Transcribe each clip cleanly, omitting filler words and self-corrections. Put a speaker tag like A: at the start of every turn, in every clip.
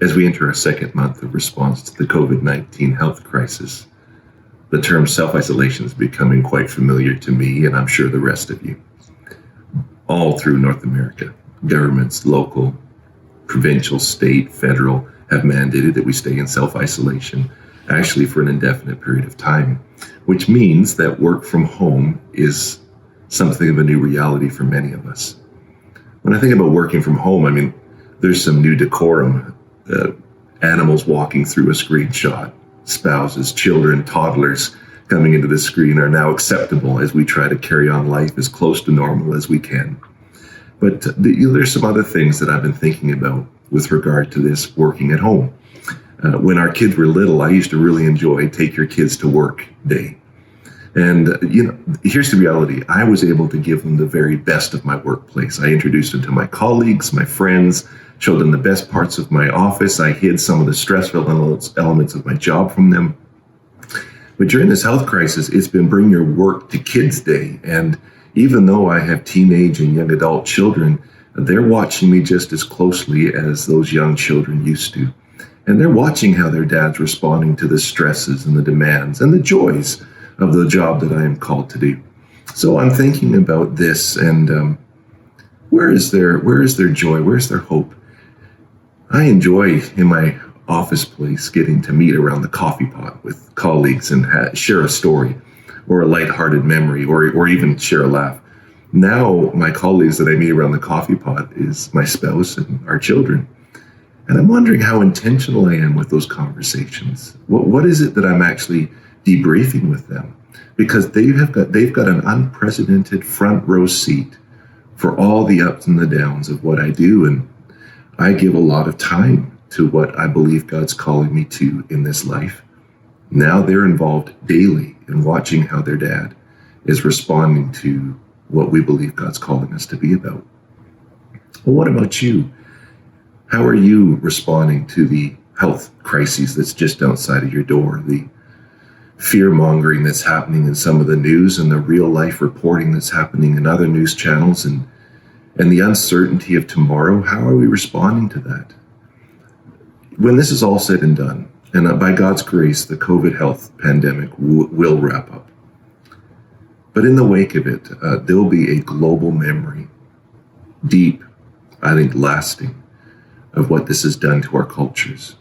A: As we enter our second month of response to the COVID-19 health crisis, the term self-isolation is becoming quite familiar to me, and I'm sure the rest of you. All through North America, governments, local, provincial, state, federal, have mandated that we stay in self-isolation, actually for an indefinite period of time, which means that work from home is something of a new reality for many of us. When I think about working from home, I mean, there's some new decorum. Animals walking through a screenshot, spouses, children, toddlers coming into the screen are now acceptable as we try to carry on life as close to normal as we can. But there's some other things that I've been thinking about with regard to this working at home. When our kids were little, I used to really enjoy Take Your Kids to Work Day. And, here's the reality. I was able to give them the very best of my workplace. I introduced them to my colleagues, my friends, showed them the best parts of my office. I hid some of the stressful elements of my job from them. But during this health crisis, it's been Bring Your Work to Kids Day. And even though I have teenage and young adult children, they're watching me just as closely as those young children used to. And they're watching how their dad's responding to the stresses and the demands and the joys of the job that I am called to do. So I'm thinking about this, and where is their joy? Where's their hope? I enjoy in my office place getting to meet around the coffee pot with colleagues and share a story or a lighthearted memory or even share a laugh. Now my colleagues that I meet around the coffee pot is my spouse and our children. And I'm wondering how intentional I am with those conversations. What is it that I'm actually debriefing with them? Because they've got an unprecedented front row seat for all the ups and the downs of what I do, and I give a lot of time to what I believe God's calling me to in this life. Now they're involved daily in watching how their dad is responding to what we believe God's calling us to be about. Well, what about you? How are you responding to the health crises that's just outside of your door, the fear-mongering that's happening in some of the news and the real-life reporting that's happening in other news channels, and the uncertainty of tomorrow? How are we responding to that? When this is all said and done, and by God's grace, the COVID health pandemic will wrap up. But in the wake of it, there'll be a global memory, deep, I think lasting, of what this has done to our cultures.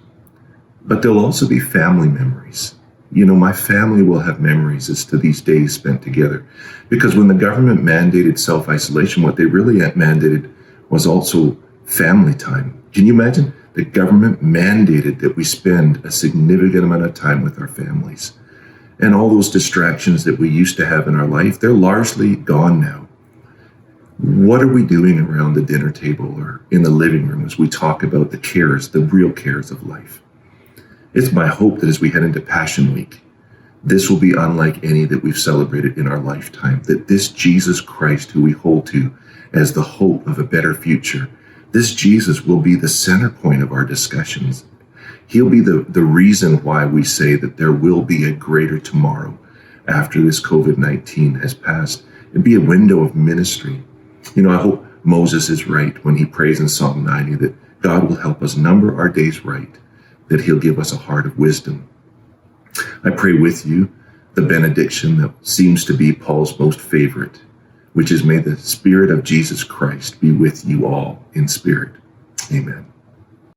A: But there'll also be family memories. My family will have memories as to these days spent together. Because when the government mandated self-isolation, what they really mandated was also family time. Can you imagine? The government mandated that we spend a significant amount of time with our families. And all those distractions that we used to have in our life, they're largely gone now. What are we doing around the dinner table or in the living room as we talk about the cares, the real cares of life? It's my hope that as we head into Passion Week, this will be unlike any that we've celebrated in our lifetime, that this Jesus Christ, who we hold to as the hope of a better future, this Jesus will be the center point of our discussions. He'll be the reason why we say that there will be a greater tomorrow after this COVID-19 has passed. It'd be a window of ministry. I hope Moses is right when he prays in Psalm 90 that God will help us number our days right, that he'll give us a heart of wisdom. I pray with you the benediction that seems to be Paul's most favorite, which is, may the Spirit of Jesus Christ be with you all in spirit. Amen.